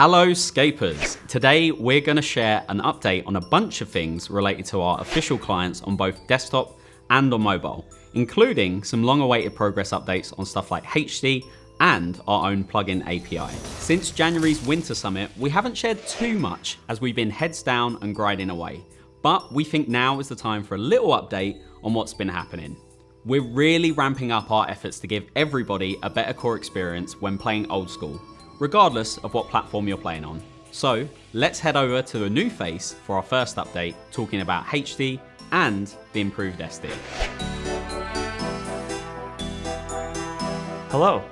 Hello Scapers! Today we're going to share an update on a bunch of things related to our official clients on both desktop and on mobile, including some long-awaited progress updates on stuff like HD and our own plugin API. Since January's Winter Summit, we haven't shared too much as we've been heads down and grinding away, but we think now is the time for a little update on what's been happening. We're really ramping up our efforts to give everybody a better core experience when playing Old School, regardless of what platform you're playing on. So let's head over to the new face for our first update, talking about HD and the improved SD. Hello,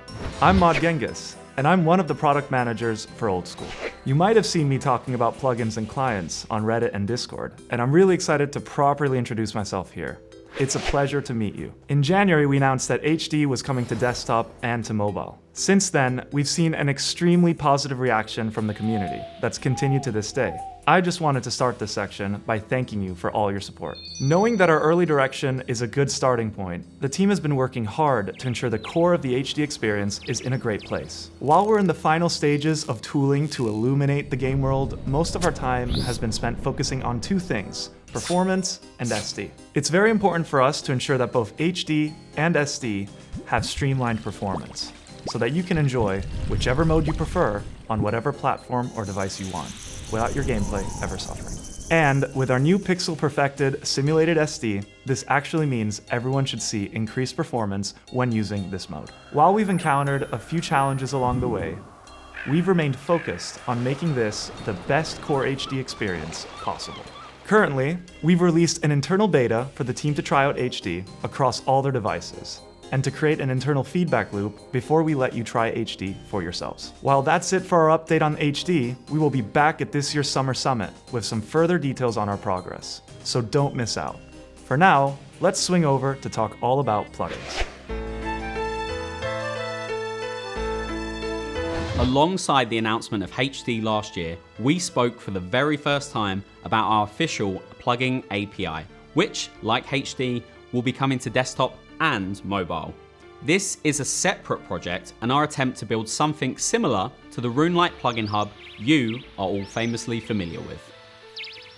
I'm Mod Genghis, and I'm one of the product managers for Old School. You might have seen me talking about plugins and clients on Reddit and Discord, and I'm really excited to properly introduce myself here. It's a pleasure to meet you. In January, we announced that HD was coming to desktop and to mobile. Since then, we've seen an extremely positive reaction from the community that's continued to this day. I just wanted to start this section by thanking you for all your support. Knowing that our early direction is a good starting point, the team has been working hard to ensure the core of the HD experience is in a great place. While we're in the final stages of tooling to illuminate the game world, most of our time has been spent focusing on two things: performance and SD. It's very important for us to ensure that both HD and SD have streamlined performance, so that you can enjoy whichever mode you prefer on whatever platform or device you want, without your gameplay ever suffering. And with our new pixel-perfected simulated SD, this actually means everyone should see increased performance when using this mode. While we've encountered a few challenges along the way, we've remained focused on making this the best core HD experience possible. Currently, we've released an internal beta for the team to try out HD across all their devices, and to create an internal feedback loop before we let you try HD for yourselves. While that's it for our update on HD, we will be back at this year's Summer Summit with some further details on our progress, so don't miss out. For now, let's swing over to talk all about plugins. Alongside the announcement of HD last year, we spoke for the very first time about our official plugin API, which, like HD, will be coming to desktop and mobile. This is a separate project and our attempt to build something similar to the RuneLite plugin hub you are all famously familiar with.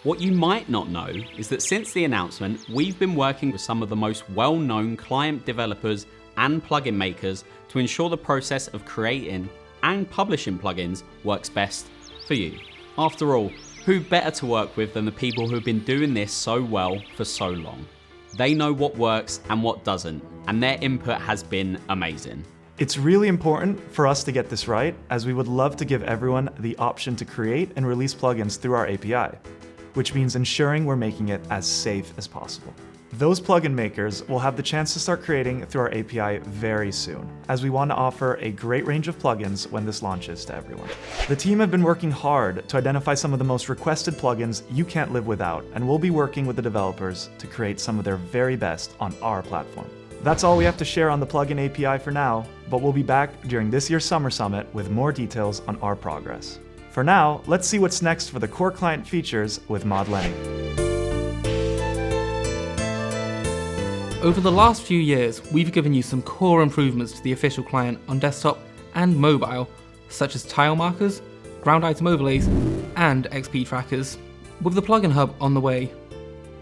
What you might not know is that since the announcement, we've been working with some of the most well-known client developers and plugin makers to ensure the process of creating and publishing plugins works best for you. After all, who better to work with than the people who've been doing this so well for so long? They know what works and what doesn't, and their input has been amazing. It's really important for us to get this right, as we would love to give everyone the option to create and release plugins through our API, which means ensuring we're making it as safe as possible. Those plugin makers will have the chance to start creating through our API very soon, as we want to offer a great range of plugins when this launches to everyone. The team have been working hard to identify some of the most requested plugins you can't live without, and we'll be working with the developers to create some of their very best on our platform. That's all we have to share on the plugin API for now, but we'll be back during this year's Summer Summit with more details on our progress. For now, let's see what's next for the core client features with Mod Lenny. Over the last few years, we've given you some core improvements to the official client on desktop and mobile, such as tile markers, ground item overlays, and XP trackers. With the plugin hub on the way,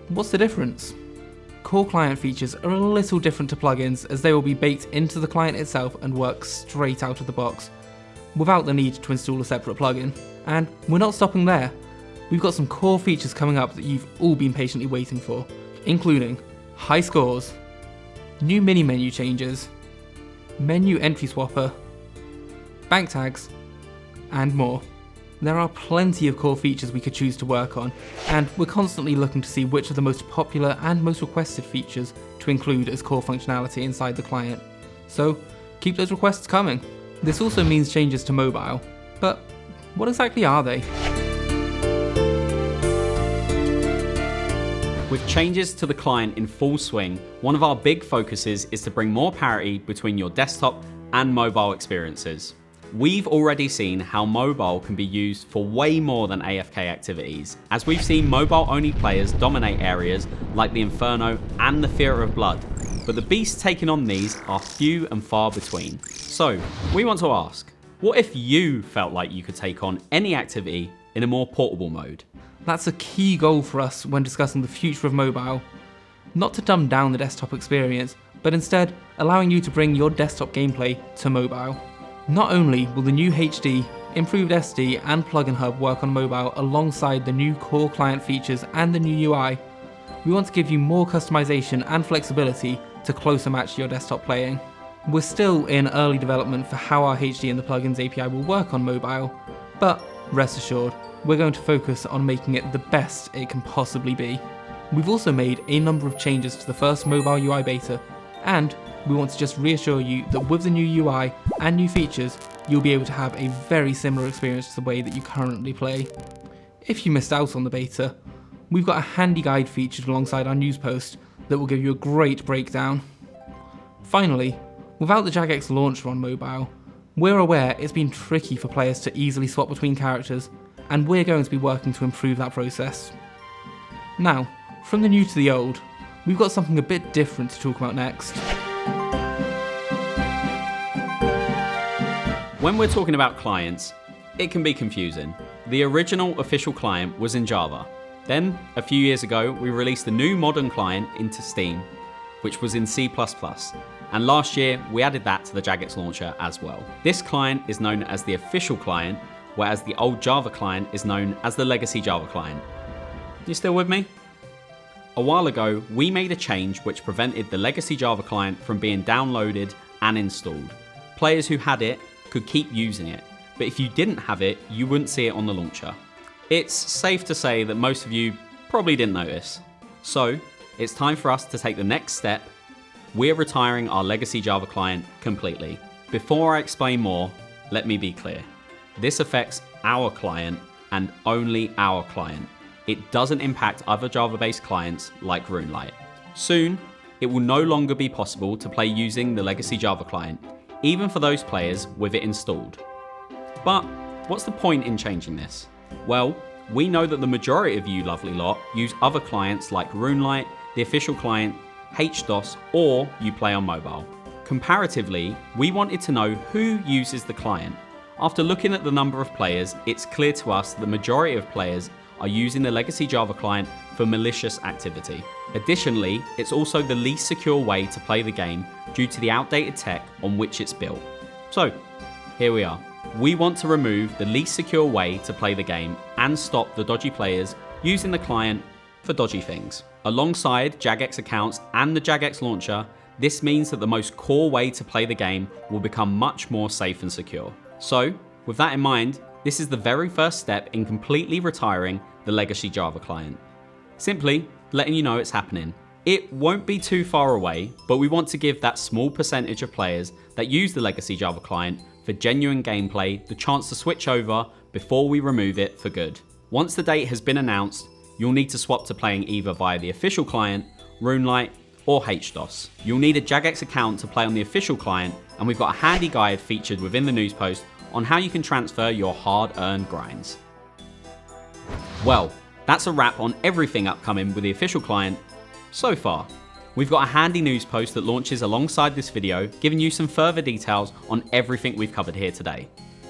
what's the difference? Core client features are a little different to plugins, as they will be baked into the client itself and work straight out of the box, without the need to install a separate plugin. And we're not stopping there. We've got some core features coming up that you've all been patiently waiting for, including high scores, new mini menu changes, menu entry swapper, bank tags, and more. There are plenty of core features we could choose to work on, and we're constantly looking to see which are the most popular and most requested features to include as core functionality inside the client. So keep those requests coming. This also means changes to mobile, but what exactly are they? With changes to the client in full swing, one of our big focuses is to bring more parity between your desktop and mobile experiences. We've already seen how mobile can be used for way more than AFK activities, as we've seen mobile-only players dominate areas like the Inferno and the Theatre of Blood, but the beasts taking on these are few and far between. So, we want to ask, What if you felt like you could take on any activity in a more portable mode? That's a key goal for us when discussing the future of mobile. Not to dumb down the desktop experience, but instead allowing you to bring your desktop gameplay to mobile. Not only will the new HD, improved SD and plugin hub work on mobile alongside the new core client features and the new UI, we want to give you more customization and flexibility to closer match your desktop playing. We're still in early development for how our HD and the plugins API will work on mobile, but rest assured, we're going to focus on making it the best it can possibly be. We've also made a number of changes to the first mobile UI beta, and we want to just reassure you that with the new UI and new features, you'll be able to have a very similar experience to the way that you currently play. If you missed out on the beta, we've got a handy guide featured alongside our news post that will give you a great breakdown. Finally, without the Jagex launcher on mobile, we're aware it's been tricky for players to easily swap between characters, and we're going to be working to improve that process. Now, from the new to the old, we've got something a bit different to talk about next. When we're talking about clients, it can be confusing. The original official client was in Java. Then, a few years ago, we released a new modern client into Steam, which was in C++. And last year, we added that to the Jagex launcher as well. This client is known as the official client, whereas the old Java client is known as the legacy Java client. You still with me? A while ago, we made a change which prevented the legacy Java client from being downloaded and installed. Players who had it could keep using it, but if you didn't have it, you wouldn't see it on the launcher. It's safe to say that most of you probably didn't notice. So, it's time for us to take the next step. We're retiring our legacy Java client completely. Before I explain more, let me be clear. This affects our client and only our client. It doesn't impact other Java-based clients like RuneLite. Soon, it will no longer be possible to play using the legacy Java client, even for those players with it installed. But what's the point in changing this? Well, we know that the majority of you lovely lot use other clients like RuneLite, the official client, HDOS, or you play on mobile. Comparatively, we wanted to know who uses the client. After looking at the number of players, it's clear to us that the majority of players are using the legacy Java client for malicious activity. Additionally, it's also the least secure way to play the game due to the outdated tech on which it's built. So, here we are. We want to remove the least secure way to play the game and stop the dodgy players using the client for dodgy things. Alongside Jagex accounts and the Jagex launcher, this means that the most core way to play the game will become much more safe and secure. So, with that in mind, this is the very first step in completely retiring the legacy Java client. Simply letting you know it's happening. It won't be too far away, but we want to give that small percentage of players that use the legacy Java client for genuine gameplay the chance to switch over before we remove it for good. Once the date has been announced, you'll need to swap to playing either via the official client, RuneLite, or HDOS. You'll need a Jagex account to play on the official client, and we've got a handy guide featured within the news post on how you can transfer your hard-earned grinds. Well, that's a wrap on everything upcoming with the official client so far. We've got a handy news post that launches alongside this video, giving you some further details on everything we've covered here today.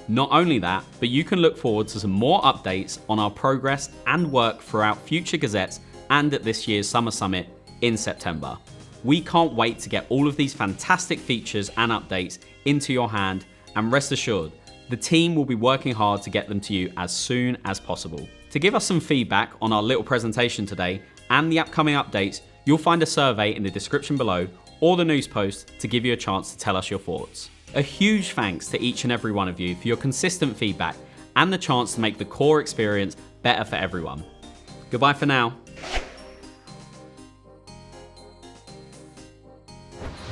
Not only that, but you can look forward to some more updates on our progress and work throughout future gazettes and at this year's Summer Summit in September. We can't wait to get all of these fantastic features and updates into your hand, and rest assured, the team will be working hard to get them to you as soon as possible. To give us some feedback on our little presentation today and the upcoming updates, you'll find a survey in the description below or the news post to give you a chance to tell us your thoughts. A huge thanks to each and every one of you for your consistent feedback and the chance to make the core experience better for everyone. Goodbye for now.